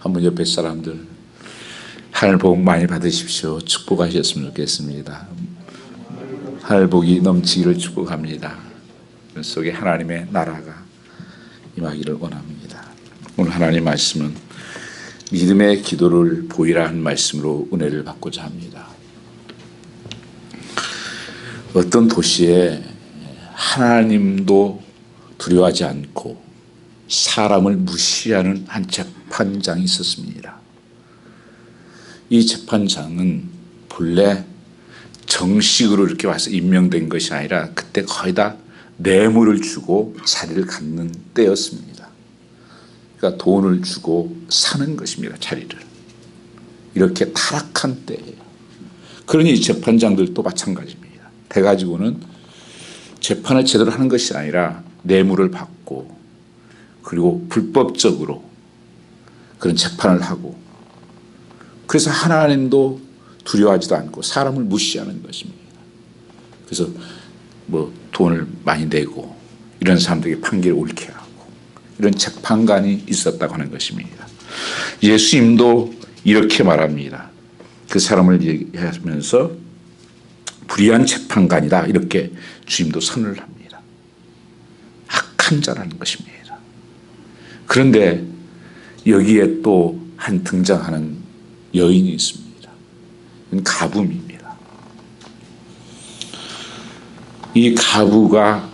한번 옆에 사람들 하늘 복 많이 받으십시오. 축복하셨으면 좋겠습니다. 하늘 복이 넘치기를 축복합니다. 그 속에 하나님의 나라가 임하기를 원합니다. 오늘 하나님 말씀은 믿음의 기도를 보이라 한 말씀으로 은혜를 받고자 합니다. 어떤 도시에 하나님도 두려워하지 않고 사람을 무시하는 한 재판장이 있었습니다. 이 재판장은 본래 정식으로 이렇게 와서 임명된 것이 아니라 그때 거의 다 뇌물을 주고 자리를 갖는 때였습니다. 그러니까 돈을 주고 사는 것입니다. 자리를. 이렇게 타락한 때예요. 그러니 재판장들도 마찬가지입니다. 돼가지고는 재판을 제대로 하는 것이 아니라 뇌물을 받고 그리고 불법적으로 그런 재판을 하고 그래서 하나님도 두려워하지도 않고 사람을 무시하는 것입니다. 그래서 뭐 돈을 많이 내고 이런 사람들에게 판결을 옳게 하고 이런 재판관이 있었다고 하는 것입니다. 예수님도 이렇게 말합니다. 그 사람을 얘기하면서 불의한 재판관이다 이렇게 주님도 선언을 합니다. 악한 자라는 것입니다. 그런데 여기에 또 한 등장하는 여인이 있습니다. 가부입니다. 이 가부가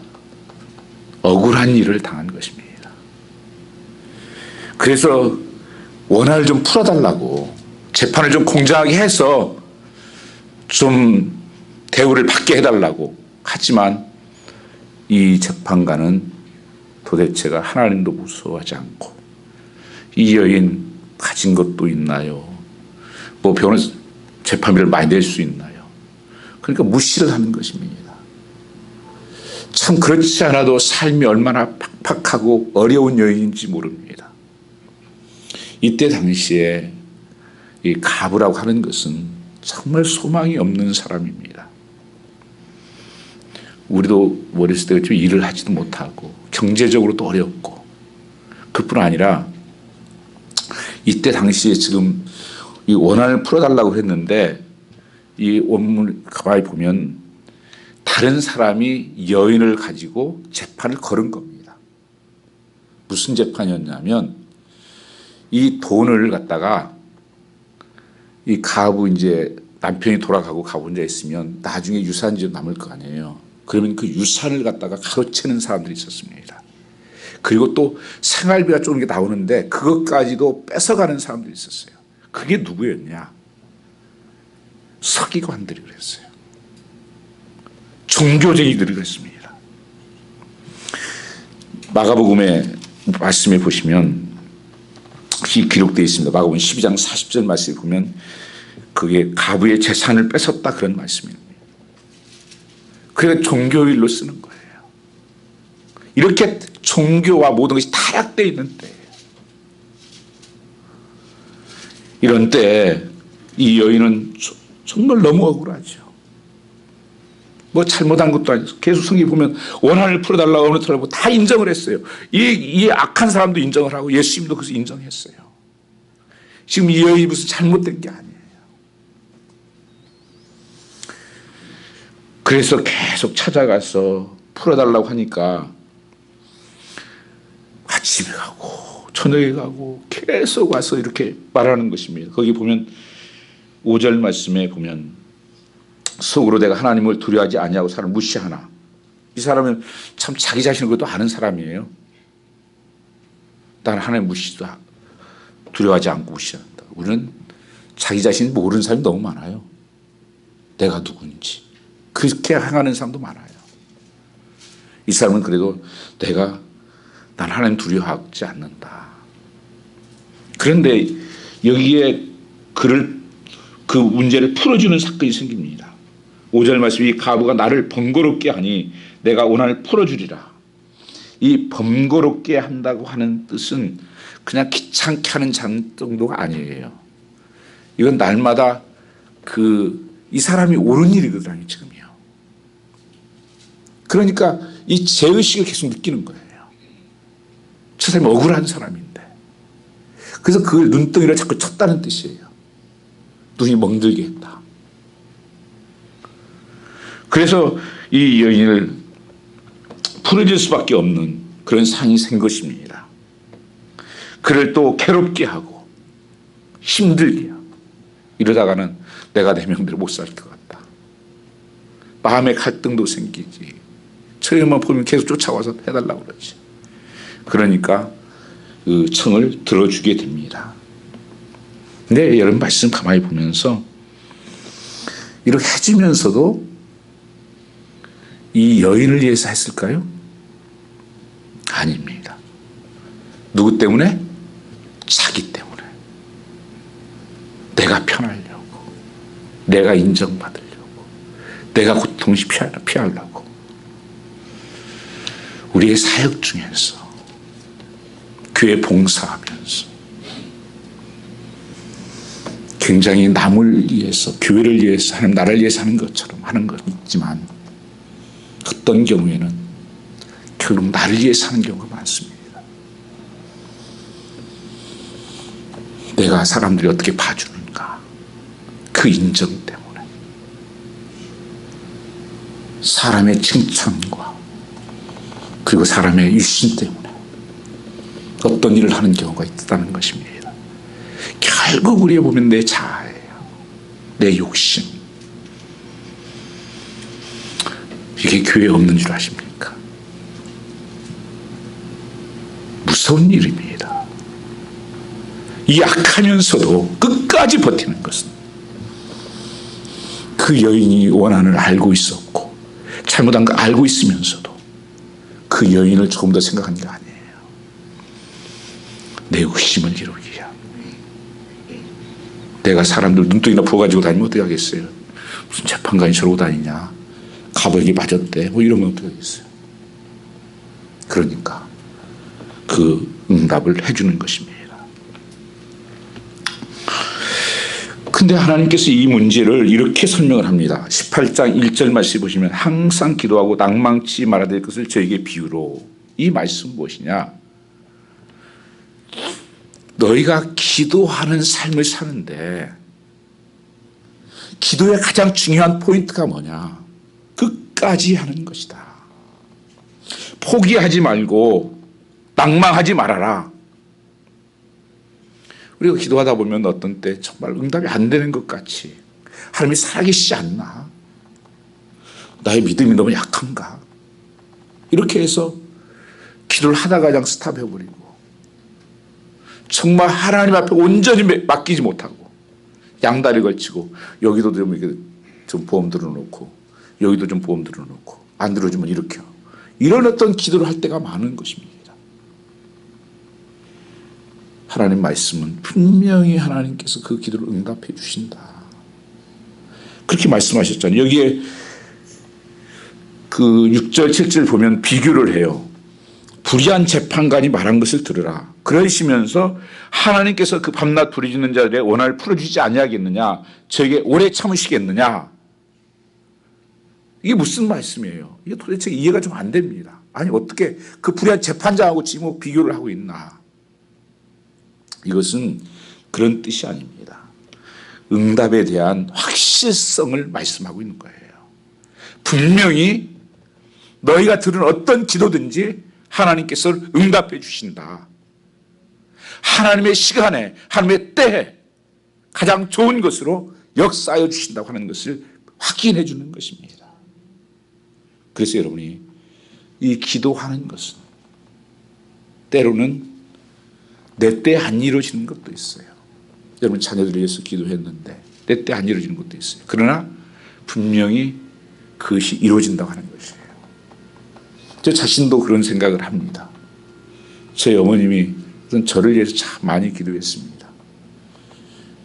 억울한 일을 당한 것입니다. 그래서 원한을 좀 풀어달라고 재판을 좀 공정하게 해서 좀 대우를 받게 해달라고 하지만 이 재판관은 도대체가 하나님도 무서워하지 않고 이 여인 가진 것도 있나요? 뭐 변호사 재판비를 많이 낼 수 있나요? 그러니까 무시를 하는 것입니다. 참 그렇지 않아도 삶이 얼마나 팍팍하고 어려운 여인인지 모릅니다. 이때 당시에 이 가부라고 하는 것은 정말 소망이 없는 사람입니다. 우리도 어렸을 때 좀 일을 하지도 못하고 경제적으로도 어렵고 그뿐 아니라 이때 당시에 지금 이 원한을 풀어달라고 했는데 이 원문을 가만히 보면 다른 사람이 여인을 가지고 재판을 걸은 겁니다. 무슨 재판이었냐면 이 돈을 갖다가 이 가부 이제 남편이 돌아가고 가부 혼자 있으면 나중에 유산이 남을 거 아니에요. 그러면 그 유산을 갖다가 가로채는 사람들이 있었습니다. 그리고 또 생활비가 조금 나오는데 그것까지도 뺏어가는 사람들이 있었어요. 그게 누구였냐? 서기관들이 그랬어요. 종교쟁이들이 그랬습니다. 마가복음의 말씀에 보시면 기록되어 있습니다. 마가복음 12장 40절 말씀에 보면 그게 가부의 재산을 뺏었다 그런 말씀입니다. 그래서 종교일로 쓰는 거예요. 이렇게 종교와 모든 것이 타락되어 있는 때예요. 이런 때 이 여인은 정말 너무 억울하죠. 뭐 잘못한 것도 아니고 계속 성경에 보면 원한을 풀어달라고 어느 틀어보고 다 인정을 했어요. 이 악한 사람도 인정을 하고 예수님도 그것을 인정했어요. 지금 이 여인이 무슨 잘못된 게 아니에요. 그래서 계속 찾아가서 풀어달라고 하니까 아침에 가고 저녁에 가고 계속 와서 이렇게 말하는 것입니다. 거기 보면 5절 말씀에 보면 속으로 내가 하나님을 두려워하지 아니하고 사람을 무시하나. 이 사람은 참 자기 자신을 그래도 아는 사람이에요. 나는 하나님 무시도 두려워하지 않고 무시한다. 우리는 자기 자신을 모르는 사람이 너무 많아요. 내가 누군지. 그렇게 행하는 사람도 많아요. 이 사람은 그래도 난 하나님 두려워하지 않는다. 그런데 여기에 그 문제를 풀어주는 사건이 생깁니다. 5절 말씀 이 가부가 나를 번거롭게 하니 내가 원한을 풀어주리라. 이 번거롭게 한다고 하는 뜻은 그냥 귀찮게 하는 정도가 아니에요. 이건 날마다 이 사람이 옳은 일이거든요, 지금이요. 그러니까 이 죄의식을 계속 느끼는 거예요. 저 사람이 억울한 사람인데. 그래서 그걸 눈덩이를 자꾸 쳤다는 뜻이에요. 눈이 멍들게 했다. 그래서 이 여인을 풀어질 수밖에 없는 그런 상이 생 것입니다. 그를 또 괴롭게 하고 힘들게 하고 이러다가는 내가 내 명대로 못 살 것 같다. 마음의 갈등도 생기지. 처음만 보면 계속 쫓아와서 해달라고 그러지. 그러니까 그 청을 들어주게 됩니다. 근데 여러분 말씀 가만히 보면서 이렇게 해주면서도 이 여인을 위해서 했을까요? 아닙니다. 누구 때문에? 자기 때문에. 내가 편하려고. 내가 인정받으려고. 내가 고통 피하려고. 우리의 사역 중에서 교회 봉사하면서 굉장히 남을 위해서, 교회를 위해서, 하나님 나라를 위해서 하는 것처럼 하는 건 있지만 어떤 경우에는 결국 나를 위해서 하는 경우가 많습니다. 내가 사람들이 어떻게 봐주는가, 그 인정 때문에, 사람의 칭찬과 그리고 사람의 유신 때문에 어떤 일을 하는 경우가 있다는 것입니다. 결국 우리가 보면 내 자아예요. 내 욕심. 이게 교회에 없는 줄 아십니까? 무서운 일입니다. 이 약하면서도 끝까지 버티는 것은 그 여인이 원한을 알고 있었고 잘못한 거 알고 있으면서도 그 여인을 조금 더 생각한 게 아니에요. 내 욕심을 이루기 위한. 내가 사람들 눈덩이나 부어가지고 다니면 어떻게 하겠어요? 무슨 재판관이 저러고 다니냐, 감옥에 맞았대, 뭐 이러면 어떻게 하겠어요? 그러니까 그 응답을 해주는 것입니다. 근데 하나님께서 이 문제를 이렇게 설명을 합니다. 18장 1절 말씀 보시면 항상 기도하고 낭망치 말아야 될 것을 저에게 비유로. 이 말씀은 무엇이냐? 너희가 기도하는 삶을 사는데 기도의 가장 중요한 포인트가 뭐냐? 끝까지 하는 것이다. 포기하지 말고 낭망하지 말아라. 우리가 기도하다 보면 어떤 때 정말 응답이 안 되는 것 같이, 하나님이 살아계시지 않나? 나의 믿음이 너무 약한가? 이렇게 해서 기도를 하다가 그냥 스탑해버리고 정말 하나님 앞에 온전히 맡기지 못하고 양다리 걸치고 여기도 좀 이렇게 좀 보험 들어놓고 여기도 좀 보험 들어놓고 안 들어주면 이렇게 이런 어떤 기도를 할 때가 많은 것입니다. 하나님 말씀은 분명히 하나님께서 그 기도를 응답해 주신다. 그렇게 말씀하셨잖아요. 여기에 그 6절 7절 보면 비교를 해요. 불의한 재판관이 말한 것을 들으라. 그러시면서 하나님께서 그 밤낮 부르짖는 자들의 원한을 풀어주지 아니하겠느냐, 저에게 오래 참으시겠느냐. 이게 무슨 말씀이에요? 이게 도대체 이해가 좀 안 됩니다. 아니 어떻게 그 불의한 재판장하고 지금 비교를 하고 있나. 이것은 그런 뜻이 아닙니다. 응답에 대한 확실성을 말씀하고 있는 거예요. 분명히 너희가 들은 어떤 기도든지 하나님께서 응답해 주신다. 하나님의 시간에, 하나님의 때에 가장 좋은 것으로 역사하여 주신다고 하는 것을 확인해 주는 것입니다. 그래서 여러분이 이 기도하는 것은 때로는 내 때 안 이루어지는 것도 있어요. 여러분 자녀들을 위해서 기도했는데 내 때 안 이루어지는 것도 있어요. 그러나 분명히 그것이 이루어진다고 하는 것이에요. 저 자신도 그런 생각을 합니다. 저희 어머님이 저를 위해서 참 많이 기도했습니다.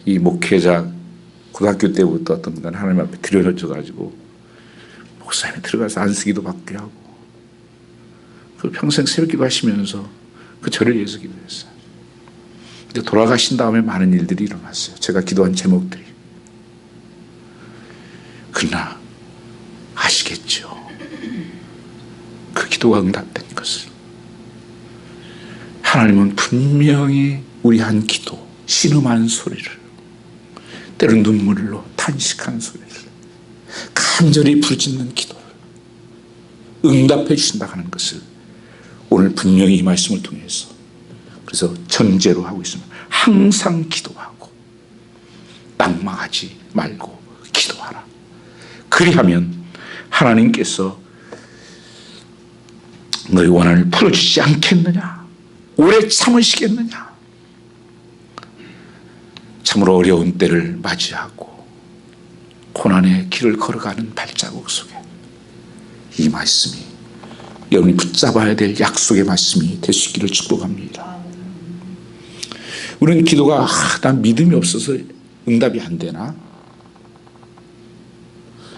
이 목회자 고등학교 때부터 어떤 건 하나님 앞에 들여놓쳐가지고 목사님이 들어가서 안수기도 받게 하고 그 평생 새벽기도 하시면서 그 저를 위해서 기도했어요. 근데 돌아가신 다음에 많은 일들이 일어났어요. 제가 기도한 제목들이. 그러나 아시겠죠? 그 기도가 응답된 것을. 하나님은 분명히 우리 한 기도, 신음하는 소리를, 때론 눈물로 탄식하는 소리를, 간절히 부르짖는 기도를 응답해 주신다 하는 것을 오늘 분명히 이 말씀을 통해서, 그래서 전제로 하고 있습니다. 항상 기도하고 낙망하지 말고 기도하라. 그리하면 하나님께서 너희 원한을 풀어주지 않겠느냐, 오래 참으시겠느냐. 참으로 어려운 때를 맞이하고 고난의 길을 걸어가는 발자국 속에 이 말씀이 여러분이 붙잡아야 될 약속의 말씀이 될 수 있기를 축복합니다. 우리는 기도가 난 믿음이 없어서 응답이 안 되나?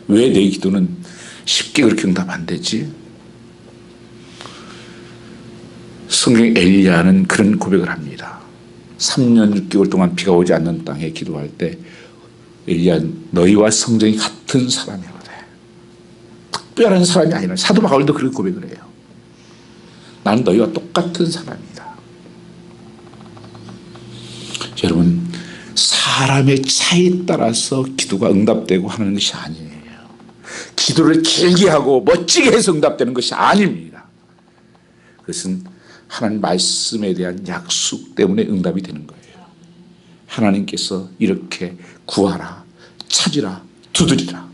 왜 내 기도는 쉽게 그렇게 응답 안 되지? 성경 엘리야는 그런 고백을 합니다. 3년 6개월 동안 비가 오지 않는 땅에 기도할 때 엘리야는 너희와 성전이 같은 사람이거든. 특별한 사람이 아니라, 사도 바울도 그런 고백을 해요. 나는 너희와 똑같은 사람이다. 여러분, 사람의 차이에 따라서 기도가 응답되고 하는 것이 아니에요. 기도를 길게 하고 멋지게 해서 응답되는 것이 아닙니다. 그것은 하나님 말씀에 대한 약속 때문에 응답이 되는 거예요. 하나님께서 이렇게 구하라, 찾으라, 두드리라.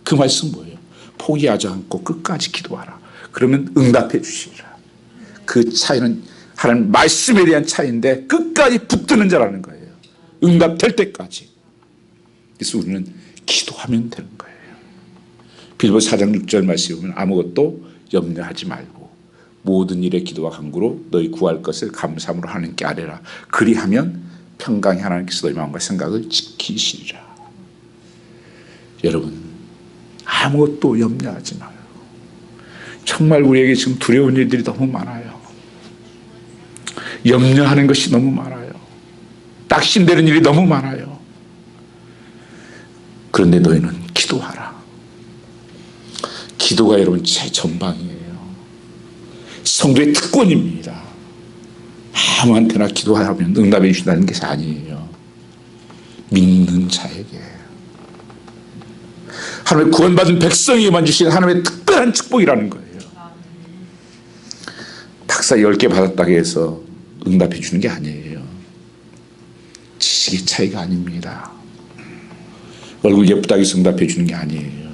그 말씀 뭐예요? 포기하지 않고 끝까지 기도하라. 그러면 응답해 주시리라. 그 차이는 하나님 말씀에 대한 차이인데 끝까지 붙드는 자라는 거예요. 응답될 때까지. 그래서 우리는 기도하면 되는 거예요. 빌보서 4장 6절 말씀에 보면 아무것도 염려하지 말고 모든 일에 기도와 간구로 너희 구할 것을 감사함으로 하나님께 아뢰라. 그리하면 평강히 하나님께서 너희 마음과 생각을 지키시리라. 여러분, 아무것도 염려하지 마요. 정말 우리에게 지금 두려운 일들이 너무 많아요. 염려하는 것이 너무 많아요. 낙심되는 일이 너무 많아요. 그런데 너희는 기도하라. 기도가 여러분 최전방이에요. 성도의 특권입니다. 아무한테나 기도하면 응답해 주신다는 것이 아니에요. 믿는 자에게, 하나님의 구원받은 백성에게만 주신 하나님의 특별한 축복이라는 거예요. 박사 10개 받았다고 해서 응답해 주는 게 아니에요. 지식의 차이가 아닙니다. 얼굴 예쁘다고 해서 응답해 주는 게 아니에요.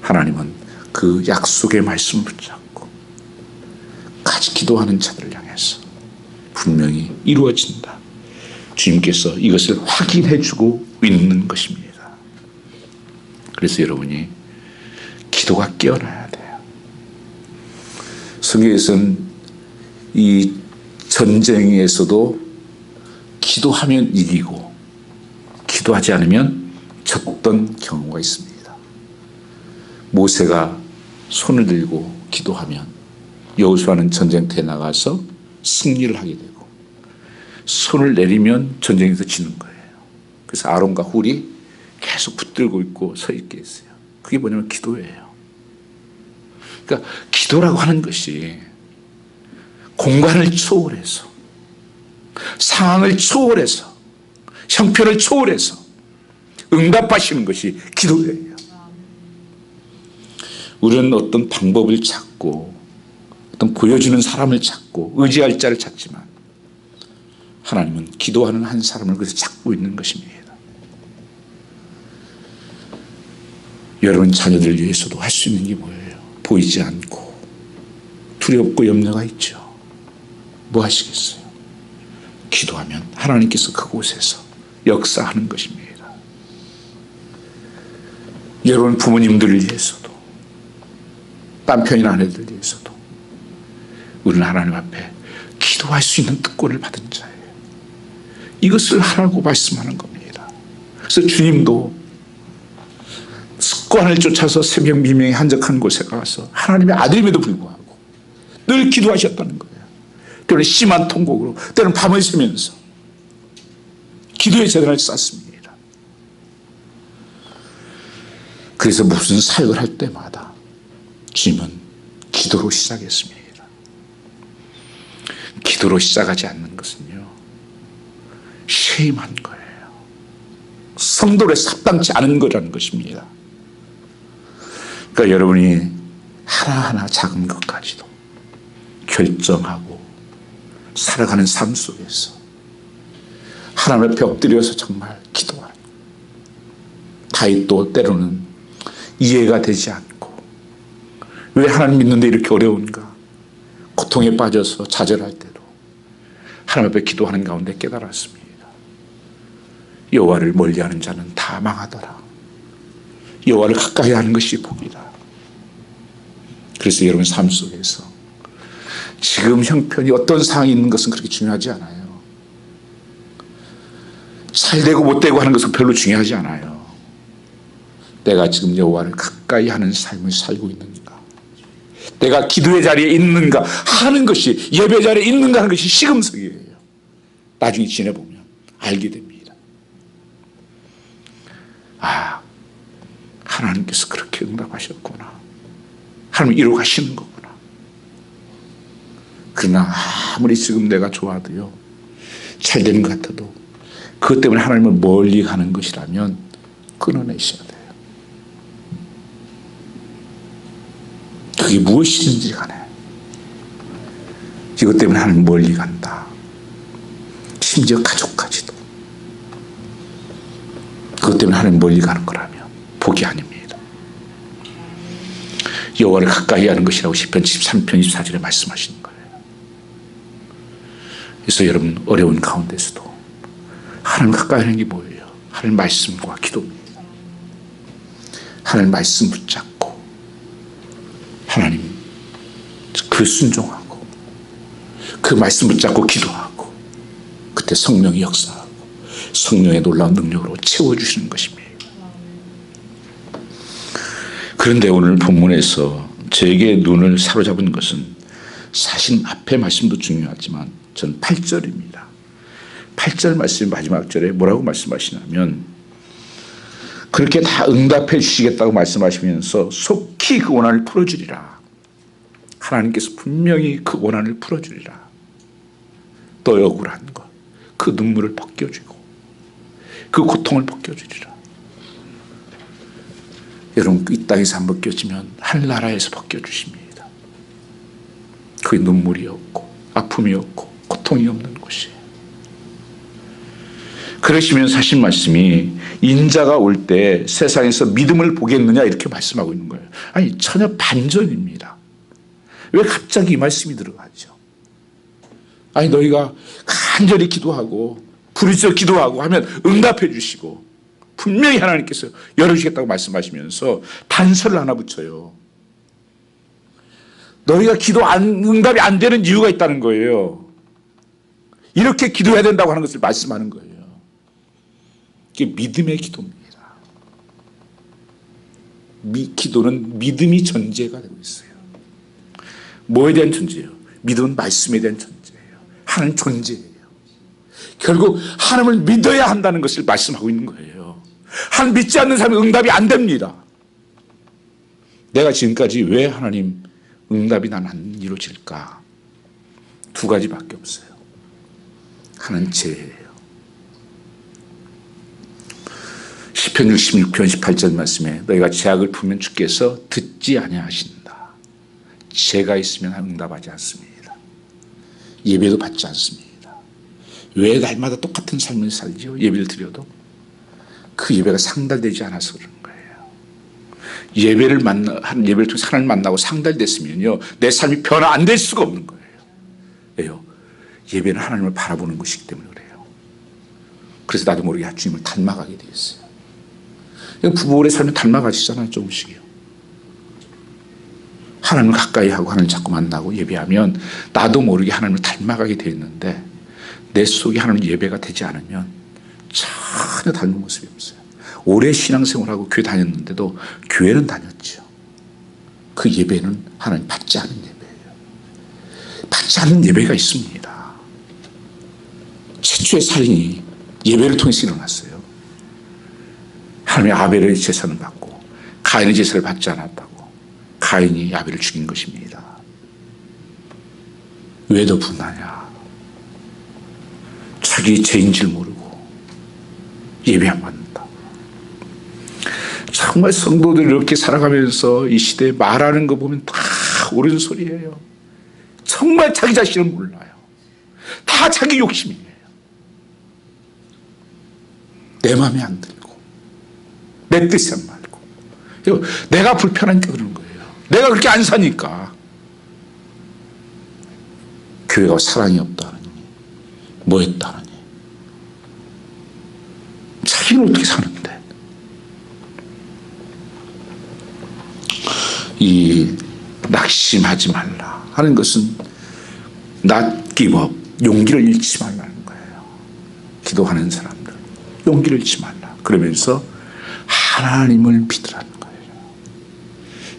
하나님은 그 약속의 말씀을 붙잡고 같이 기도하는 자들을 향해서 분명히 이루어진다. 주님께서 이것을 확인해 주고 있는 것입니다. 그래서 여러분이 기도가 깨어나야 돼요. 성경에서는 이 전쟁에서도 기도하면 이기고 기도하지 않으면 졌던 경우가 있습니다. 모세가 손을 들고 기도하면 여호수아는 전쟁터에 나가서 승리를 하게 되고, 손을 내리면 전쟁에서 지는 거예요. 그래서 아론과 훌이 계속 붙들고 있고 서 있게 했어요. 그게 뭐냐면 기도예요. 그러니까 기도라고 하는 것이 공간을 초월해서, 상황을 초월해서, 형편을 초월해서 응답하시는 것이 기도예요. 우리는 어떤 방법을 찾고 어떤 보여주는 사람을 찾고 의지할 자를 찾지만 하나님은 기도하는 한 사람을 그래서 찾고 있는 것입니다. 여러분 자녀들 위해서도 할 수 있는 게 뭐예요? 보이지 않고 두렵고 염려가 있죠. 뭐 하시겠어요? 기도하면 하나님께서 그곳에서 역사하는 것입니다. 여러분 부모님들을 위해서도, 남편이나 아내들 위해서도 우리는 하나님 앞에 기도할 수 있는 특권을 받은 자예요. 이것을 하라고 말씀하는 겁니다. 그래서 주님도 습관을 쫓아서 새벽 미명에 한적한 곳에 가서 하나님의 아들임에도 불구하고 늘 기도하셨다는 거예요. 때로는 심한 통곡으로, 때로는 밤을 새면서 기도의 재단을 쌓습니다. 그래서 무슨 사역을 할 때마다 주님은 기도로 시작했습니다. 기도로 시작하지 않는 것은요, 쉐임한 거예요. 성도에 합당치 않은 거라는 것입니다. 그러니까 여러분이 하나하나 작은 것까지도 결정하고 살아가는 삶 속에서 하나님을 벽들여서 정말 기도하는, 다윗도 때로는 이해가 되지 않고 왜 하나님 믿는데 이렇게 어려운가, 고통에 빠져서 좌절할 때도 하나님 앞에 기도하는 가운데 깨달았습니다. 여호와를 멀리하는 자는 다 망하더라. 여호와를 가까이 하는 것이 복이다. 그래서 여러분 삶 속에서 지금 형편이 어떤 상황이 있는 것은 그렇게 중요하지 않아요. 잘 되고 못 되고 하는 것은 별로 중요하지 않아요. 내가 지금 여호와를 가까이 하는 삶을 살고 있는가, 내가 기도의 자리에 있는가 하는 것이, 예배 자리에 있는가 하는 것이 시금석이에요. 나중에 지내보면 알게 됩니다. 아, 하나님께서 그렇게 응답하셨구나. 하나님 이루어 가시는 거구나. 그러나 아무리 지금 내가 좋아도요, 잘 되는 것 같아도 그것 때문에 하나님을 멀리 가는 것이라면 끊어내셔야 돼요. 그게 무엇이든지 간에 이것 때문에 하나님 멀리 간다. 심지어 가족까지도 그것 때문에 하나님 멀리 가는 거라면 복이 아닙니다. 여호와를 가까이 하는 것이라고 시편 13편 24절에 말씀하시는 거예요. 그래서 여러분 어려운 가운데서도 하나님 가까이 하는 게 뭐예요? 하나님 말씀과 기도입니다. 하나님 말씀 붙잡고 하나님 그 순종하고 그 말씀 붙잡고 기도하고, 그때 성령이 역사하고 성령의 놀라운 능력으로 채워주시는 것입니다. 그런데 오늘 본문에서 저에게 눈을 사로잡은 것은 사실 앞에 말씀도 중요하지만 전 8절입니다. 8절 말씀 마지막 절에 뭐라고 말씀하시냐면, 그렇게 다 응답해 주시겠다고 말씀하시면서 속히 그 원한을 풀어주리라. 하나님께서 분명히 그 원한을 풀어주리라. 너의 억울한 것, 그 눈물을 벗겨주고 그 고통을 벗겨주리라. 여러분 이 땅에서 안 벗겨지면 하늘나라에서 벗겨주십니다. 그게 눈물이 없고 아픔이 없고 고통이 없는 곳이에요. 그러시면서 하신 말씀이 인자가 올 때 세상에서 믿음을 보겠느냐 이렇게 말씀하고 있는 거예요. 아니 전혀 반전입니다. 왜 갑자기 이 말씀이 들어가죠? 아니 너희가 간절히 기도하고 부르짖어 기도하고 하면 응답해 주시고 분명히 하나님께서 열어주시겠다고 말씀하시면서 단서를 하나 붙여요. 너희가 응답이 안 되는 이유가 있다는 거예요. 이렇게 기도해야 된다고 하는 것을 말씀하는 거예요. 이게 믿음의 기도입니다. 기도는 믿음이 전제가 되고 있어요. 뭐에 대한 전제예요? 믿음은 말씀에 대한 전제예요. 하나님 존재예요. 결국 하나님을 믿어야 한다는 것을 말씀하고 있는 거예요. 하나님 믿지 않는 사람은 응답이 안 됩니다. 내가 지금까지 왜 하나님 응답이 난 안 이루어질까? 두 가지밖에 없어요. 하나는 죄예요. 시편 66편 18절 말씀에 너희가 죄악을 품으면 주께서 듣지 아니하신다. 죄가 있으면 응답하지 않습니다. 예배도 받지 않습니다. 왜 날마다 똑같은 삶을 살지요? 예배를 드려도 그 예배가 상달되지 않아서 그런 거예요. 예배를 통해서 하나님을 만나고 상달됐으면요, 내 삶이 변화 안 될 수가 없는 거예요. 왜요? 예배는 하나님을 바라보는 것이기 때문에 그래요. 그래서 나도 모르게 주님을 닮아가게 되었어요. 부부간의 삶이 닮아가시잖아요, 조금씩요. 하나님을 가까이 하고 하나님을 자꾸 만나고 예배하면 나도 모르게 하나님을 닮아가게 되어 있는데, 내 속에 하나님 예배가 되지 않으면 전혀 닮은 모습이 없어요. 오래 신앙생활하고 교회 다녔는데도 교회는 다녔죠. 그 예배는 하나님 받지 않은 예배예요. 받지 않는 예배가 있습니다. 최초의 살인이 예배를 통해서 일어났어요. 하나님의 아벨의 제사는 받고 가인의 제사를 받지 않았다고 가인이 아벨을 죽인 것입니다. 왜 더 분하냐? 자기 죄인 줄 모르고 예배 안 받는다. 정말 성도들이 이렇게 살아가면서 이 시대에 말하는 거 보면 다 옳은 소리예요. 정말 자기 자신을 몰라요. 다 자기 욕심이에요. 내 마음에 안 들고 내 뜻이 안 맞고 내가 불편하니까 그러는 거예요. 내가 그렇게 안 사니까. 교회가 사랑이 없다느니 뭐 했다느니 자기는 어떻게 사는데. 이 낙심하지 말라 하는 것은 not give up, 용기를 잃지 말라는 거예요. 기도하는 사람들 용기를 잃지 말라 그러면서 하나님을 믿으라는 거예요.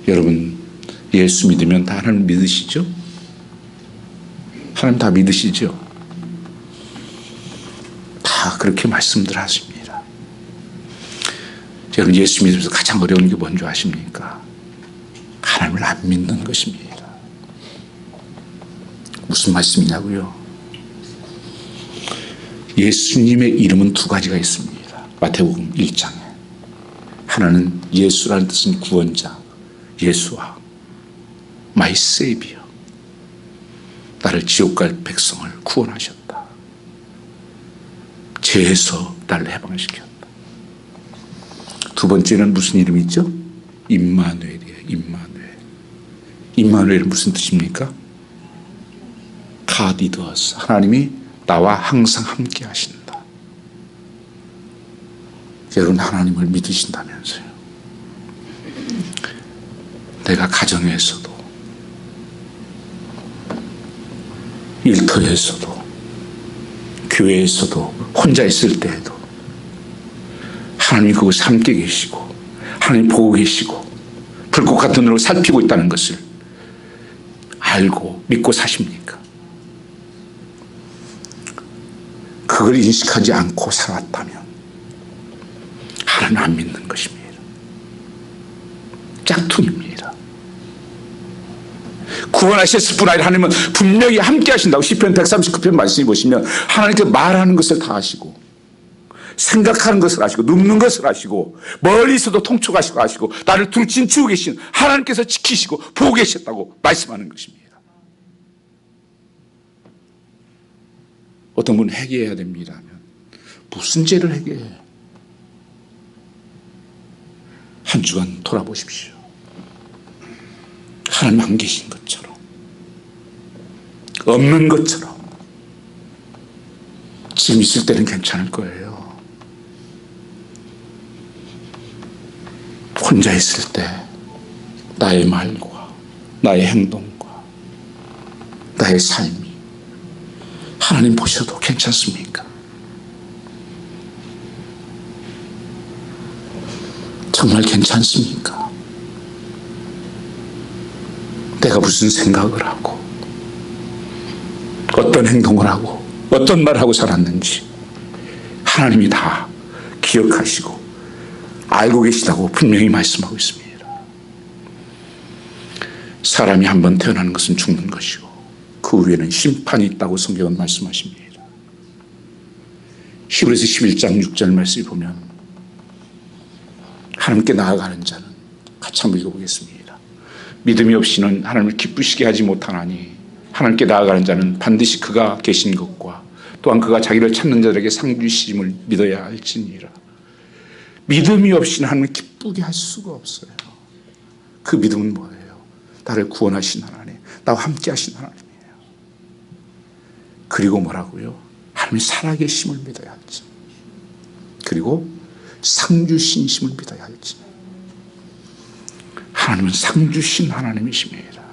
여러분 예수 믿으면 다 하나님 믿으시죠? 하나님 다 믿으시죠? 다 그렇게 말씀들 하십니다. 여러분 예수 믿으면서 가장 어려운 게 뭔지 아십니까? 하나님을 안 믿는 것입니다. 무슨 말씀이냐고요? 예수님의 이름은 두 가지가 있습니다. 마태복음 1장에 하나는 예수라는 뜻은 구원자, 예수와 My Savior, 나를 지옥 갈 백성을 구원하셨다. 죄에서 나를 해방시켰다. 두 번째는 무슨 이름이죠? 임마누엘이에요. 임마누엘. 임마누엘은 무슨 뜻입니까? God with us. 하나님이 나와 항상 함께 하신다. 여러분 하나님을 믿으신다면서요. 내가 가정에서도 일터에서도 교회에서도 혼자 있을 때에도 하나님이 그곳에 함께 계시고 하나님 보고 계시고 불꽃 같은 눈으로 살피고 있다는 것을 알고 믿고 사십니까? 그걸 인식하지 않고 살았다면 하나님 안 믿는 것입니다. 짝퉁입니다. 구원하셨을 뿐 아니라 하나님은 분명히 함께 하신다고 시편 139편 말씀해 보시면 하나님께서 말하는 것을 다 아시고 생각하는 것을 아시고 눕는 것을 아시고 멀리서도 통촉하시고 아시고 나를 둘진치고 계신 하나님께서 지키시고 보고 계셨다고 말씀하는 것입니다. 어떤 분은 회개해야 됩니다 하면 무슨 죄를 회개해? 한 주간 돌아보십시오. 하나님 안 계신 것처럼 없는 것처럼 지금 있을 때는 괜찮을 거예요. 혼자 있을 때 나의 말과 나의 행동과 나의 삶이 하나님 보셔도 괜찮습니까? 정말 괜찮습니까? 내가 무슨 생각을 하고 어떤 행동을 하고 어떤 말을 하고 살았는지 하나님이 다 기억하시고 알고 계시다고 분명히 말씀하고 있습니다. 사람이 한번 태어나는 것은 죽는 것이고 그 후에는 심판이 있다고 성경은 말씀하십니다. 히브리서 11장 6절 말씀을 보면 하나님께 나아가는 자는 같이 한번 읽어보겠습니다. 믿음이 없이는 하나님을 기쁘시게 하지 못하나니 하나님께 나아가는 자는 반드시 그가 계신 것과 또한 그가 자기를 찾는 자들에게 상 주심을 믿어야 할지니라. 믿음이 없이는 하나님을 기쁘게 할 수가 없어요. 그 믿음은 뭐예요? 나를 구원하신 하나님, 나와 함께 하신 하나님이에요. 그리고 뭐라고요? 하나님이 살아계심을 믿어야 할지, 그리고 상 주신 심을 믿어야 할지. 하나님은 상 주신 하나님이십니다.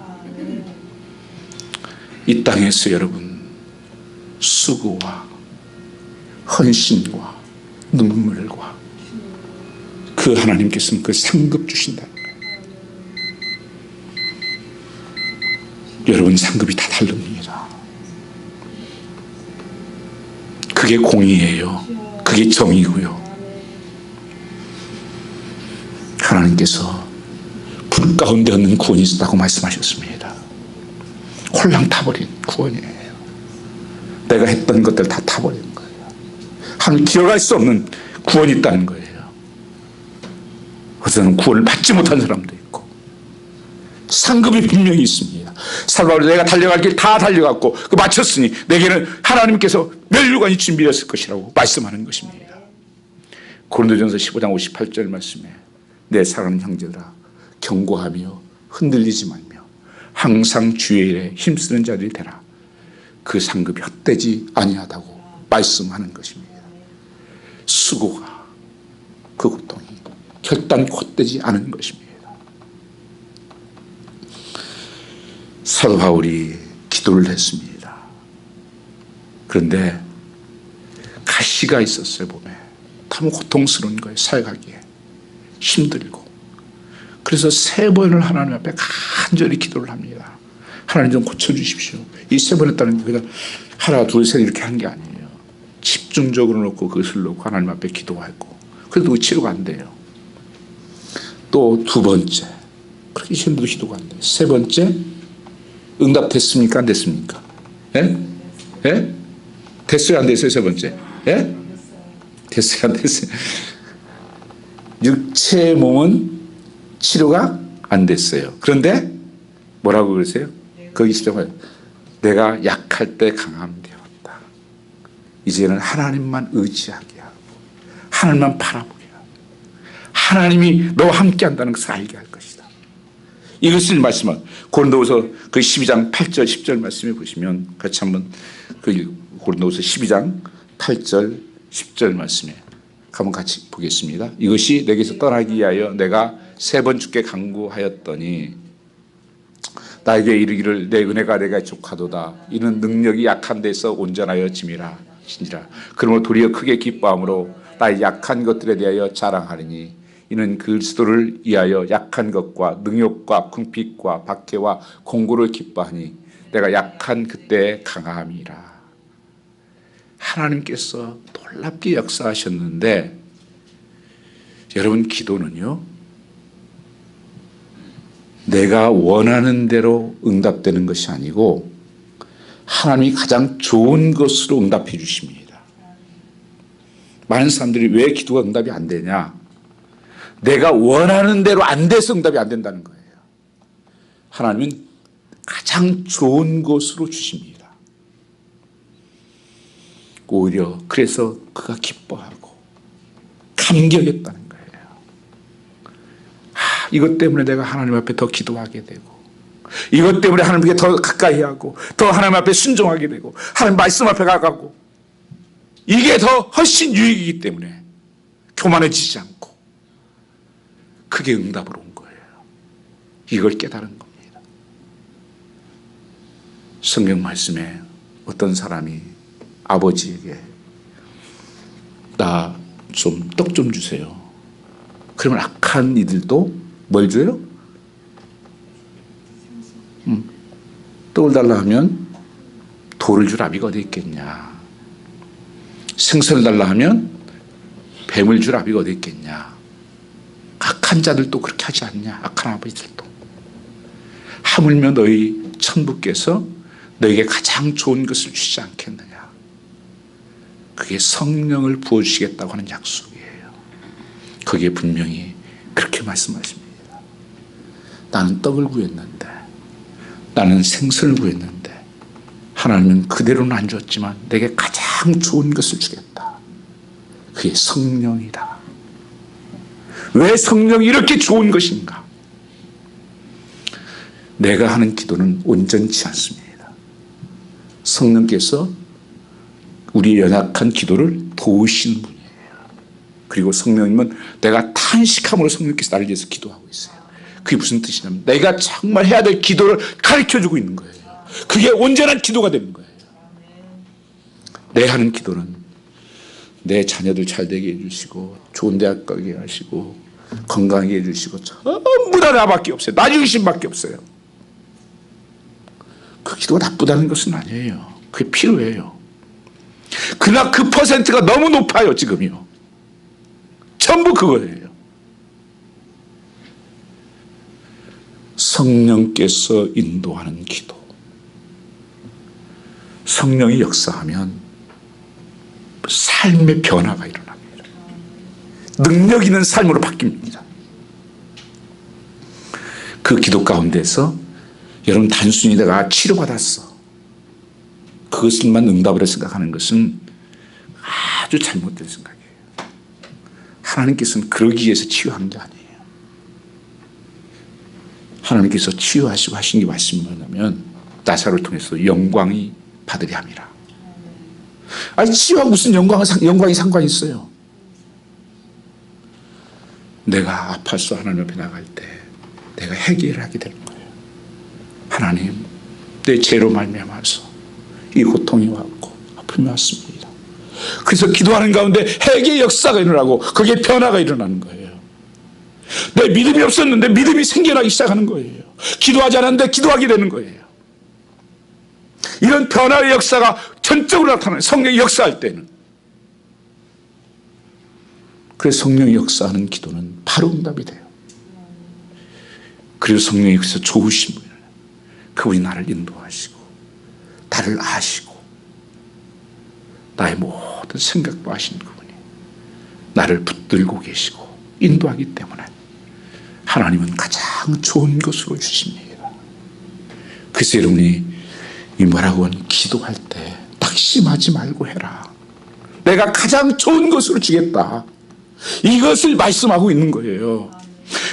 이 땅에서 여러분 수고와 헌신과 눈물과 그 하나님께서는 그 상급 주신다는 거예요. 여러분 상급이 다 다릅니다. 그게 공의예요. 그게 정의고요. 하나님께서 불 가운데 얻는 구원이 있다고 말씀하셨습니다. 홀랑 타버린 구원이에요. 내가 했던 것들 다 타버린 거예요. 하나님 기억할 수 없는 구원이 있다는 거예요. 어떤 구원을 받지 못한 사람도 있고 상급이 분명히 있습니다. 사도 바울이 내가 달려갈 길 다 달려갔고 그 마쳤으니 내게는 하나님께서 멸류관이 준비되었을 것이라고 말씀하는 것입니다. 고린도전서 15장 58절 말씀에 내 사랑하는 형제들아 경고하며 흔들리지 말며 항상 주의 일에 힘쓰는 자들이 되라. 그 상급이 헛되지 아니하다고 말씀하는 것입니다. 수고가 그 고통이 결단코 헛되지 않은 것입니다. 사도 바울이 기도를 했습니다. 그런데 가시가 있었어요. 몸에 너무 고통스러운 거예요. 사역하기에 힘들고. 그래서 3번을 하나님 앞에 간절히 기도를 합니다. 하나님 좀 고쳐주십시오. 이 3번 했다는 게 그냥 하나 둘 셋 이렇게 한 게 아니에요. 집중적으로 놓고 그것을 놓고 하나님 앞에 기도하고 그래도 치료가 안 돼요. 또 2번째 그렇게 힘들도 기도가 안 돼요. 3번째 응답됐습니까? 안 됐습니까? 예? 예? 됐어요? 안 됐어요? 3번째? 예? 됐어요? 안 됐어요? 육체의 몸은 치료가 안 됐어요. 그런데 뭐라고 그러세요? 거기 시작해요. 내가 약할 때 강함 되었다. 이제는 하나님만 의지하게 하고 하나님만 바라보게 하고 하나님이 너와 함께 한다는 것을 알게 할 것이다. 이것을 말씀하고 고린도후서 그 12장 8절 10절 말씀해 보시면 같이 한번 그 고린도후서 12장 8절 10절 말씀에 한번 같이 보겠습니다. 이것이 내게서 떠나기 위하여 내가 3번 주께 간구하였더니 나에게 이르기를 내 은혜가 내가 족하도다. 이는 능력이 약한 데서 온전하여 짐이라 신지라. 그러므로 도리어 크게 기뻐함으로 나의 약한 것들에 대하여 자랑하리니 이는 그리스도를 위하여 약한 것과 능욕과 궁핍과 박해와 공고를 기뻐하니 내가 약한 그때의 강함이라. 하나님께서 놀랍게 역사하셨는데 여러분 기도는요 내가 원하는 대로 응답되는 것이 아니고 하나님이 가장 좋은 것으로 응답해 주십니다. 많은 사람들이 왜 기도가 응답이 안 되냐? 내가 원하는 대로 안 돼서 응답이 안 된다는 거예요. 하나님은 가장 좋은 것으로 주십니다. 오히려 그래서 그가 기뻐하고 감격했다는 거예요. 이것 때문에 내가 하나님 앞에 더 기도하게 되고 이것 때문에 하나님께 더 가까이 하고 더 하나님 앞에 순종하게 되고 하나님 말씀 앞에 가고 이게 더 훨씬 유익이기 때문에 교만해지지 않고 그게 응답으로 온 거예요. 이걸 깨달은 겁니다. 성경 말씀에 어떤 사람이 아버지에게 나 좀 떡 좀 주세요. 그러면 악한 이들도 뭘 줘요? 떡을 달라 하면 돌을 줄 아비가 어디 있겠냐. 생선을 달라 하면 뱀을 줄 아비가 어디 있겠냐. 악한 자들도 그렇게 하지 않냐. 악한 아버지들도. 하물며 너희 천부께서 너에게 가장 좋은 것을 주시지 않겠느냐. 그게 성령을 부어주시겠다고 하는 약속이에요. 거기에 분명히 그렇게 말씀하십니다. 나는 떡을 구했는데 나는 생선을 구했는데 하나님은 그대로는 안 줬지만 내게 가장 좋은 것을 주겠다. 그게 성령이다. 왜 성령이 이렇게 좋은 것인가? 내가 하는 기도는 온전치 않습니다. 성령께서 우리 연약한 기도를 도우시는 분이에요. 그리고 성령님은 내가 탄식함으로 성령께서 나를 위해서 기도하고 있어요. 그게 무슨 뜻이냐면 내가 정말 해야 될 기도를 가르쳐주고 있는 거예요. 그게 온전한 기도가 되는 거예요. 내 하는 기도는 내 자녀들 잘 되게 해주시고 좋은 대학 가게 하시고 건강하게 해주시고 전부 다 나밖에 없어요. 나 중심밖에 없어요. 그 기도가 나쁘다는 것은 아니에요. 그게 필요해요. 그러나 그 퍼센트가 너무 높아요. 지금요. 전부 그거예요. 성령께서 인도하는 기도. 성령이 역사하면 삶의 변화가 일어납니다. 능력 있는 삶으로 바뀝니다. 그 기도 가운데서 여러분 단순히 내가 치료받았어, 그것을만 응답으로 생각하는 것은 아주 잘못된 생각이에요. 하나님께서는 그러기 위해서 치유한 게 아니에요. 하나님께서 치유하시고 하신 게 말씀이 뭐냐면 나사로를 통해서 영광이 받으려 함이라. 아니 치유하고 무슨 영광이 상관이 있어요. 내가 아파서 하나님 앞에 나갈 때 내가 해결을 하게 되는 거예요. 하나님, 내 죄로 말미암아서 이 고통이 왔고 아픔이 왔습니다. 그래서 기도하는 가운데 해결의 역사가 일어나고 거기에 변화가 일어나는 거예요. 내 믿음이 없었는데 믿음이 생겨나기 시작하는 거예요. 기도하지 않았는데 기도하게 되는 거예요. 이런 변화의 역사가 전적으로 나타나요. 성령이 역사할 때는. 그래서 성령이 역사하는 기도는 바로 응답이 돼요. 그리고 성령이 여기서 좋으신 분이에요. 그분이 나를 인도하시고 나를 아시고 나의 모든 생각도 아시는 그분이 나를 붙들고 계시고 인도하기 때문에 하나님은 가장 좋은 것으로 주십니다. 그래서 여러분이 이 뭐라고 하는 기도할 때 낙심하지 말고 해라. 내가 가장 좋은 것으로 주겠다. 이것을 말씀하고 있는 거예요.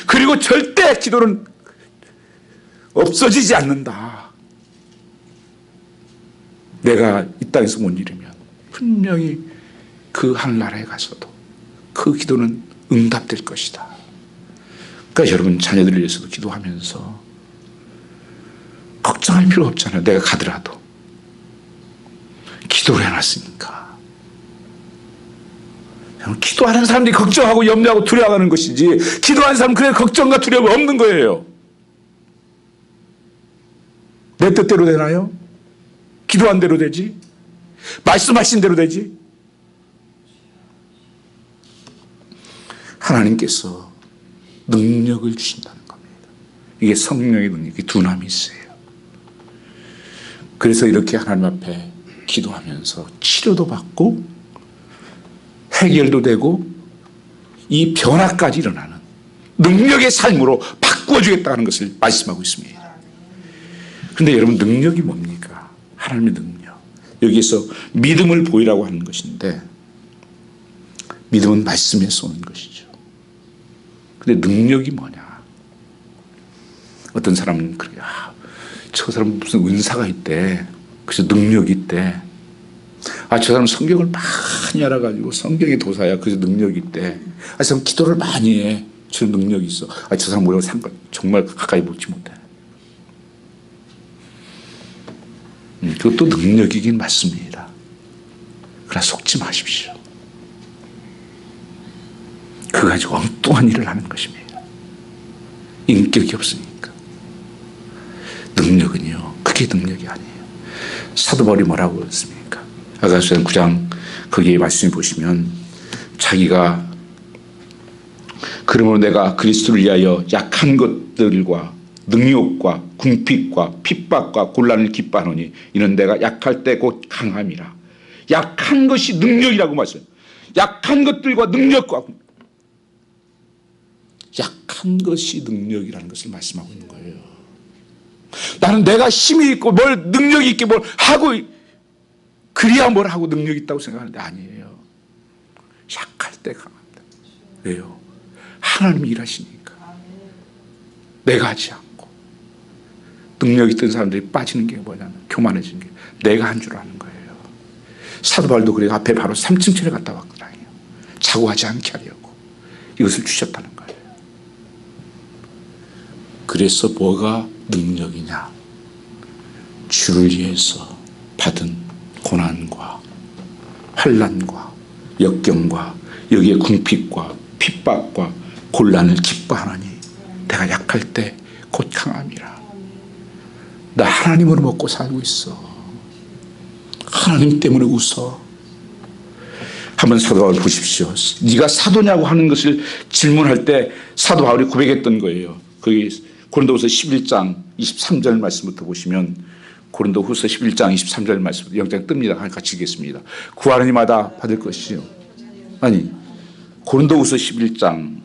그리고 절대 기도는 없어지지 않는다. 내가 이 땅에서 못 이루면 분명히 그 하늘나라에 가서도 그 기도는 응답될 것이다. 그러니까 여러분 자녀들을 위해서도 기도하면서 걱정할 필요 없잖아요. 내가 가더라도 기도를 해놨으니까. 기도하는 사람들이 걱정하고 염려하고 두려워하는 것이지 기도하는 사람은 그래 걱정과 두려움이 없는 거예요. 내 뜻대로 되나요? 기도한 대로 되지? 말씀하신 대로 되지? 하나님께서 능력을 주신다는 겁니다. 이게 성령의 능력, 이게 두나미 있어요. 그래서 이렇게 하나님 앞에 기도하면서 치료도 받고 해결도 되고 이 변화까지 일어나는 능력의 삶으로 바꾸어주겠다는 것을 말씀하고 있습니다. 그런데 여러분 능력이 뭡니까? 하나님의 능력. 여기에서 믿음을 보이라고 하는 것인데 믿음은 말씀에서 오는 것이죠. 근데 능력이 뭐냐? 어떤 사람은 그래, 저 사람 무슨 은사가 있대. 그래서 능력이 있대. 저 사람 성경을 많이 알아가지고 성경의 도사야. 그래서 능력이 있대. 저 사람 기도를 많이 해. 저 능력이 있어. 저 사람 뭐라고 정말 가까이 보지 못해. 그것도 능력이긴 맞습니다. 그러나 속지 마십시오. 그거 가지고 엉뚱한 일을 하는 것입니다. 인격이 없으니까. 능력은요, 그게 능력이 아니에요. 사도 바울이 뭐라고 했습니까? 아가서는 9장 거기에 말씀해 보시면 자기가 그러므로 내가 그리스도를 위하여 약한 것들과 능욕과 궁핍과 핍박과 곤란을 기뻐하노니 이는 내가 약할 때 곧 강함이라. 약한 것이 능력이라고 말씀해요. 약한 것들과 능력과 약한 것이 능력이라는 것을 말씀하고 있는 거예요. 나는 내가 힘이 있고 뭘 능력이 있게 뭘 하고 그래야 뭘 하고 능력이 있다고 생각하는데 아니에요. 약할 때 강합니다. 왜요? 하나님이 일하시니까. 내가 하지 않고. 능력 있던 사람들이 빠지는 게 뭐냐면 교만해지는 게 내가 한 줄 아는 거예요. 사도 바울도 그래 앞에 바로 3층천에 갔다 왔거든요. 자고 하지 않게 하려고 이것을 주셨다는 거예요. 그래서 뭐가 능력이냐? 주를 위해서 받은 고난과 환난과 역경과 여기에 궁핍과 핍박과 곤란을 기뻐하노니 내가 약할 때 곧 강함이라. 나 하나님으로 먹고 살고 있어. 하나님 때문에 웃어. 한번 사도 바울 보십시오. 네가 사도냐고 하는 것을 질문할 때 사도 바울이 고백했던 거예요. 거기 고린도후서 11장 23절 말씀부터 보시면 고린도후서 11장 23절 말씀 영장 뜹니다. 같이 읽겠습니다. 구하는 이마다 받을 것이요. 아니 고린도후서 11장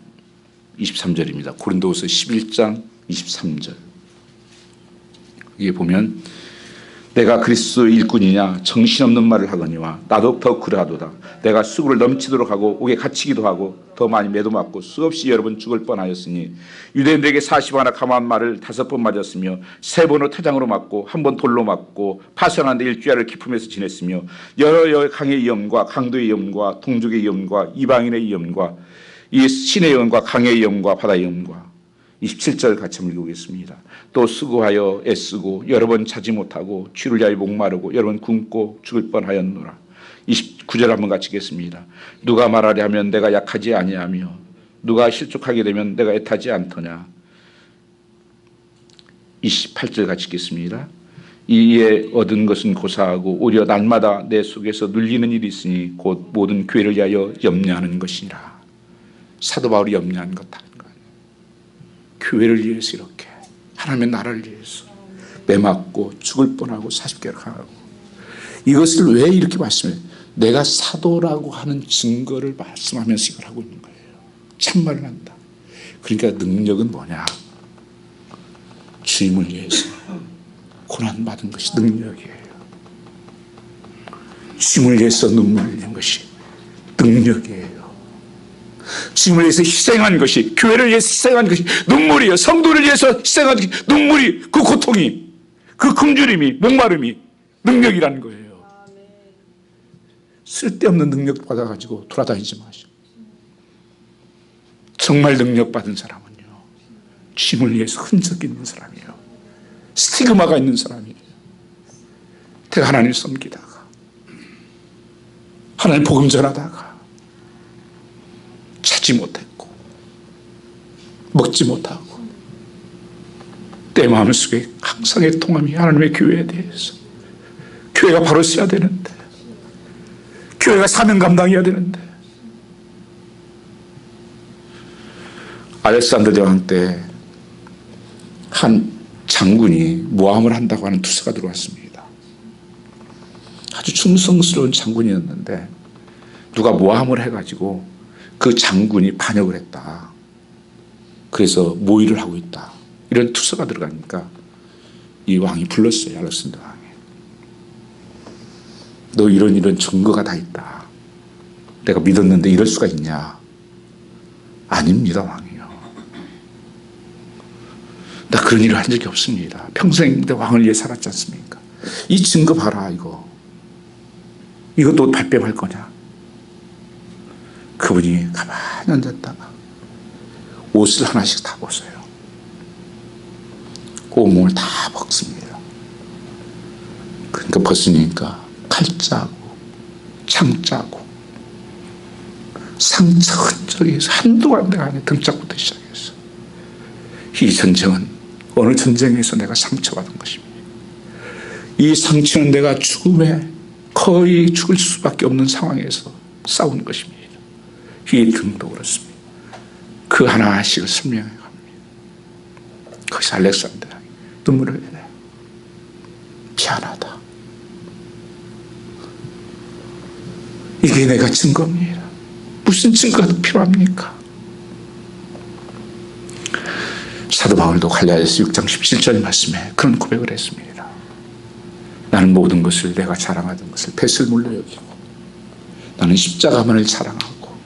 23절입니다. 고린도후서 11장 23절. 여기 보면 내가 그리스도 일꾼이냐 정신없는 말을 하거니와 나도 더 그러하도다. 내가 수고를 넘치도록 하고 옥에 갇히기도 하고 더 많이 매도 맞고 수없이 여러 번 죽을 뻔하였으니 유대인들에게 40하나 감한 말을 5번 맞았으며 3번을 타장으로 맞고 1번 돌로 맞고 파선하는데 일주일을 기품에서 지냈으며 여러 강의 위험과 강도의 위험과 동족의 위험과 이방인의 위험과 이 신의 위험과 강의 위험과 바다의 위험과 27절 같이 한번 읽어보겠습니다. 또 수고하여 애쓰고 여러 번 자지 못하고 주를 위하여 목마르고 여러 번 굶고 죽을 뻔하였노라. 29절 한번 같이 읽겠습니다. 누가 말하려 하면 내가 약하지 아니하며 누가 실족하게 되면 내가 애타지 않더냐. 28절 같이 읽겠습니다. 이에 얻은 것은 고사하고 오히려 날마다 내 속에서 눌리는 일이 있으니 곧 모든 교회를 위하여 염려하는 것이라. 사도 바울이 염려한 것 하는 거예요. 교회를 위해서 이렇게 하나님의 나라를 위해서 매맞고 죽을 뻔하고 40개를 하고 이것을 왜 이렇게 말씀해요? 내가 사도라고 하는 증거를 말씀하면서 이걸 하고 있는 거예요. 참말을 한다. 그러니까 능력은 뭐냐? 주님을 위해서 고난받은 것이 능력이에요. 주님을 위해서 눈물 흘린 것이 능력이에요. 주님을 위해서 희생한 것이, 교회를 위해서 희생한 것이 눈물이에요. 성도를 위해서 희생한 것이 눈물이, 그 고통이, 그 굶주림이, 목마름이 능력이라는 거예요. 쓸데없는 능력 받아가지고 돌아다니지 마시고. 정말 능력 받은 사람은요, 주님을 위해서 흔적 있는 사람이에요. 스티그마가 있는 사람이에요. 내가 하나님을 섬기다가, 하나님 복음 전하다가 찾지 못했고 먹지 못하고 내 마음속에 항상 애통함이 하나님의 교회에 대해서, 교회가 바로 서야 되는데, 교회가 사명 감당해야 되는데. 알렉산더 대왕 때 한 장군이 모함을 한다고 하는 투서가 들어왔습니다. 아주 충성스러운 장군이었는데 누가 모함을 해가지고 그 장군이 반역을 했다. 그래서 모의를 하고 있다. 이런 투서가 들어가니까 이 왕이 불렀어요. 알렉산더 왕이. 너 이런 증거가 다 있다. 내가 믿었는데 이럴 수가 있냐? 아닙니다, 왕이요. 나 그런 일을 한 적이 없습니다. 평생 내 왕을 위해 살았지 않습니까? 이 증거 봐라, 이거. 이것도 발뺌할 거냐? 그분이 가만히 앉았다가 옷을 하나씩 다 벗어요. 온몸을 다 벗습니다. 그러니까 벗으니까 칼자국, 창자국, 상처 흔적이 한동안 내가 안에 등짝부터 시작했어. 이 전쟁은 어느 전쟁에서 내가 상처받은 것입니다. 이 상처는 내가 죽음에 거의 죽을 수밖에 없는 상황에서 싸운 것입니다. 이 등도 그렇습니다. 그 하나씩을 설명해 갑니다. 거기서 알렉산더가 눈물을 흘려요. 미안하다. 이게 내가 증거입니다. 무슨 증거가 더 필요합니까? 사도 바울도 갈라디아서 6장 17절 말씀에 그런 고백을 했습니다. 나는 모든 것을, 내가 자랑하던 것을 배설물로 여기고 나는 십자가만을 자랑하고,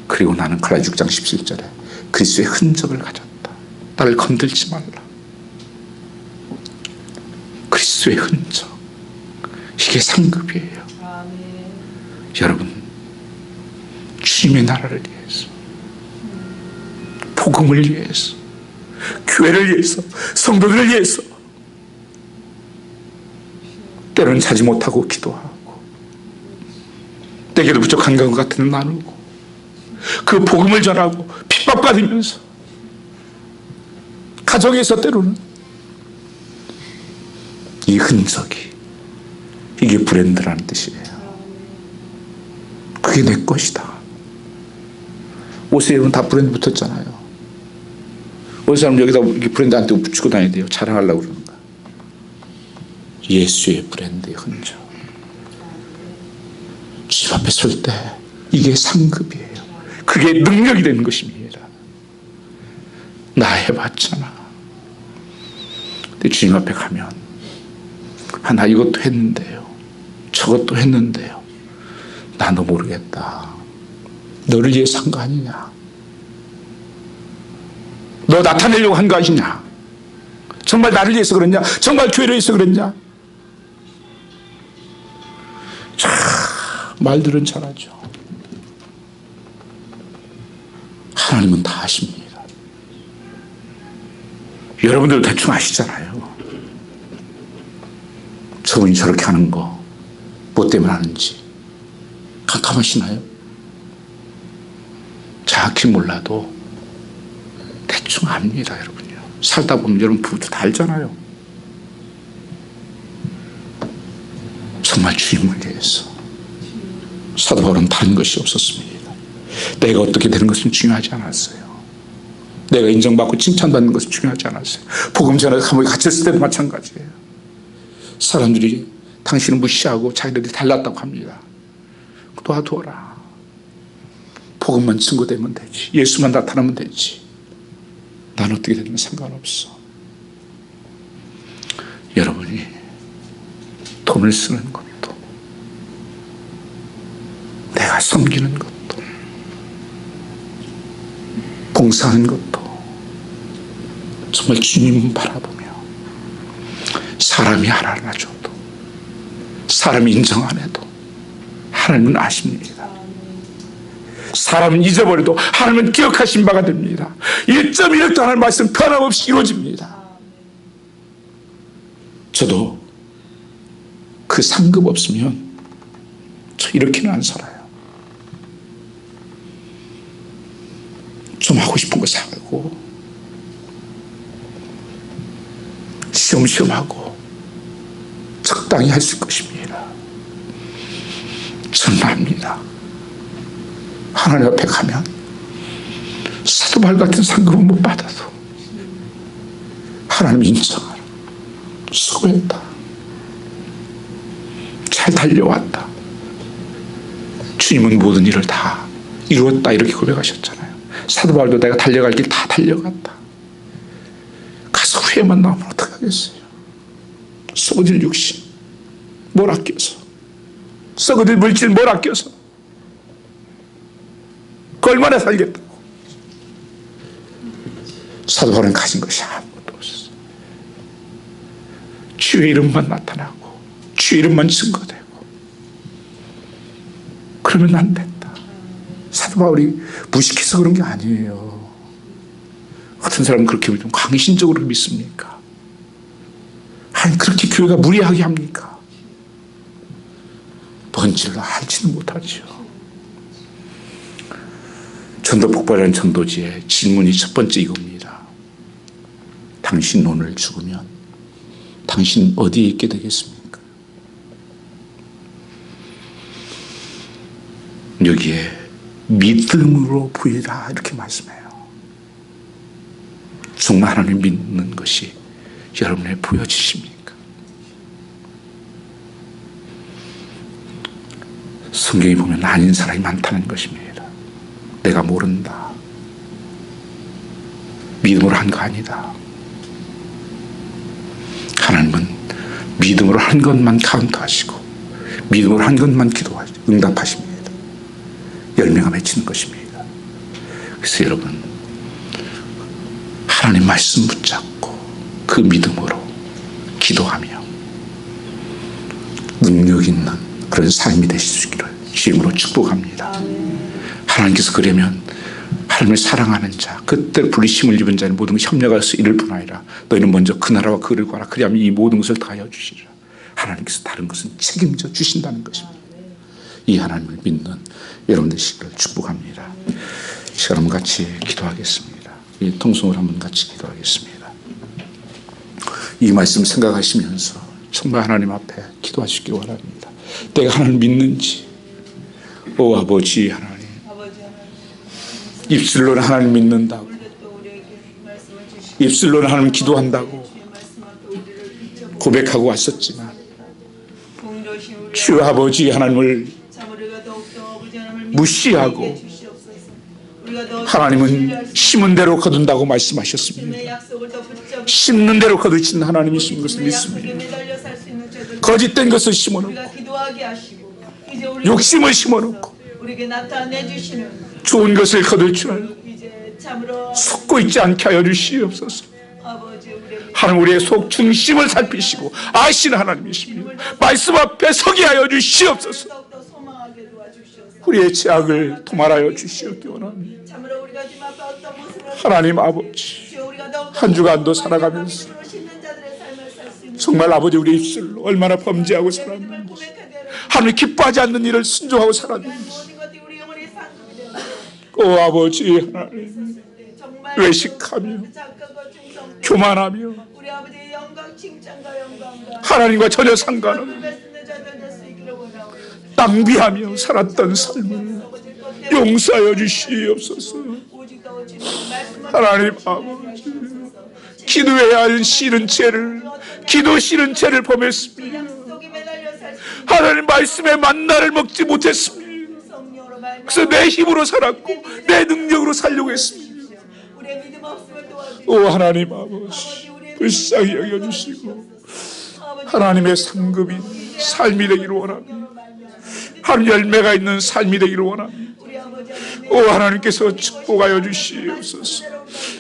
그리고 나는 갈라디아서 6장 17절에 그리스도의 흔적을 가졌다. 나를 건들지 말라. 그리스도의 흔적, 이게 상급이에요. 여러분, 주님의 나라를 위해서, 복음을 위해서, 교회를 위해서, 성도들을 위해서 때로는 자지 못하고 기도하고, 내게도 부족한 것 같은 나누고, 그 복음을 전하고 핍박받으면서, 가정에서 때로는 이 흔적이, 이게 브랜드라는 뜻이에요. 그게 내 것이다. 옷에 여러분 다 브랜드 붙었잖아요. 어느 사람 여기다 이렇게 브랜드 안 떼고 붙이고 다녀야 돼요. 자랑하려고 그러는 거야. 예수의 브랜드의 흔적. 주님 앞에 설 때 이게 상급이에요. 그게 능력이 되는 것입니다. 나 해봤잖아. 근데 주님 앞에 가면 나 이것도 했는데요, 저것도 했는데요, 나도 모르겠다. 너를 위해서 한 거 아니냐? 너 나타내려고 한 거 아니냐? 정말 나를 위해서 그랬냐? 정말 교회를 위해서 그랬냐? 자, 말들은 잘하죠. 하나님은 다 아십니다. 여러분들 대충 아시잖아요. 저분이 저렇게 하는 거 뭐 때문에 하는지 깜깜하시나요? 정확히 몰라도 대충 압니다. 여러분요. 살다 보면 여러분 부부도 다 알잖아요. 정말 주님을 위해서. 사도 바울은 다른 것이 없었습니다. 내가 어떻게 되는 것은 중요하지 않았어요. 내가 인정받고 칭찬받는 것은 중요하지 않았어요. 복음 전에 감옥에 갇혔을 때도 마찬가지예요. 사람들이 당신을 무시하고 자기들이 달랐다고 합니다. 도와두어라. 복음만 증거되면 되지. 예수만 나타나면 되지. 난 어떻게 되든 상관없어. 여러분이 돈을 쓰는 것도, 내가 섬기는 것도, 봉사하는 것도 정말 주님 바라보며, 사람이 하나를 줘도, 사람이 인정 안 해도 하나님은 아십니다. 사람은 잊어버려도 하나님은 기억하신 바가 됩니다. 1.1도 하나님 말씀 변함없이 이루어집니다. 저도 그 상급 없으면 저 이렇게는 안 살아요. 좀 하고 싶은 거 사고, 시험시험 하고 적당히 할 수 있을 것입니다. 저는 압니다. 하나님 앞에 가면 사도 바울 같은 상급은 못 받아도 하나님 인정하라. 수고했다. 잘 달려왔다. 주님은 모든 일을 다 이루었다. 이렇게 고백하셨잖아요. 사도 바울도 내가 달려갈 길 다 달려갔다. 가서 후회만 나오면 어떡하겠어요. 썩어질 육신 뭘 아껴서, 썩어질 물질 뭘 아껴서, 그 얼마나 살겠다고. 사도 바울은 가진 것이 아무것도 없었어요. 주의 이름만 나타나고 주의 이름만 증거되고, 그러면 안 된다. 사도 바울이 무식해서 그런 게 아니에요. 어떤 사람은 그렇게 좀 광신적으로 믿습니까? 아니, 그렇게 교회가 무리하게 합니까? 뭔지를 알지는 못하죠. 전도 폭발하는 전도지의 질문이 첫 번째 이겁니다. 당신 오늘 죽으면 당신 어디에 있게 되겠습니까? 여기에 믿음으로 부이라 이렇게 말씀해요. 정말 하나님 믿는 것이 여러분의 보여지십니까? 성경에 보면 아닌 사람이 많다는 것입니다. 내가 모른다. 믿음으로 한 거 아니다. 하나님은 믿음으로 한 것만 카운트하시고 믿음으로 한 것만 기도하시고 응답하십니다. 열매가 맺히는 것입니다. 그래서 여러분, 하나님 말씀 붙잡고 그 믿음으로 기도하며 능력 있는 그런 삶이 되실 수 있기를 주님으로 축복합니다. 하나님께서 그러면 하나님을 사랑하는 자, 그때 부르심을 입은 자는 모든 협력하여서 이를 뿐 아니라 너희는 먼저 그 나라와 그를 구하라. 그리하면 이 모든 것을 다하여 주시리라. 하나님께서 다른 것은 책임져 주신다는 것입니다. 이 하나님을 믿는 여러분 되시기를 축복합니다. 시간 한번 같이 기도하겠습니다. 이 통성을 한번 같이 기도하겠습니다. 이 말씀 생각하시면서 정말 하나님 앞에 기도하시기 바랍니다. 내가 하나님을 믿는지, 오 아버지 하나님, 입술로는 하나님 믿는다고, 입술로는 하나님 기도한다고 고백하고 왔었지만 주 아버지 하나님을 무시하고 하나님은 심은 대로 거둔다고 말씀하셨습니다. 심는 대로 거두신 하나님이신 것을 믿습니다. 거짓된 것을 심어놓고 욕심을 심어놓고 좋은 것을 거둘 줄 알고 속고 있지 않게 하여 주시옵소서. 하나님 우리의 속 중심을 살피시고 아시는 하나님이십니다. 말씀 앞에 서게 하여 주시옵소서. 우리의 죄악을 도말하여 주시옵기 원합니다. 하나님 아버지, 한 주간도 살아가면서 정말 아버지 우리 입술로 얼마나 범죄하고 살았는지, 하나님 기뻐하지 않는 일을 순종하고 살았는지, 오 아버지 하나님, 외식하며 교만하며 하나님과 전혀 상관없는 낭비하며 살았던 삶을 용서하여 주시옵소서. 하나님 아버지, 기도해야 하는 싫은 죄를, 기도 싫은 죄를 범했습니다. 하나님 말씀의 만나를 먹지 못했습니다. 그래서 내 힘으로 살았고 내 능력으로 살려고 했습니다. 오 하나님 아버지, 불쌍히 여겨주시고 하나님의 상급인 삶이 되기를 원합니다. 하나님 열매가 있는 삶이 되기를 원합니다. 오 하나님께서 축복하여 주시옵소서.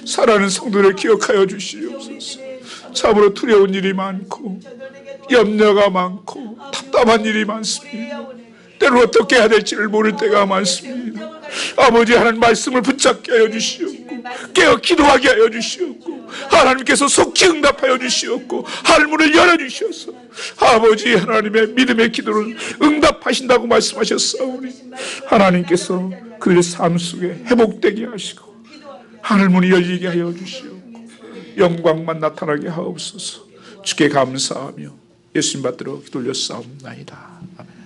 사랑하는 성도를 기억하여 주시옵소서. 참으로 두려운 일이 많고 염려가 많고 답답한 일이 많습니다. 때로 어떻게 해야 될지를 모를 때가 많습니다. 아버지 하나님 말씀을 붙잡게 하여 주시옵고 깨어 기도하게 하여 주시옵고 하나님께서 속히 응답하여 주시옵고 하늘문을 열어주셔서 아버지 하나님의 믿음의 기도를 응답하신다고 말씀하셨사오니 하나님께서 그 삶 속에 회복되게 하시고 하늘문이 열리게 하여 주시옵고 영광만 나타나게 하옵소서. 주께 감사하며 예수님 받들어 기도 올렸사옵나이다. 아멘.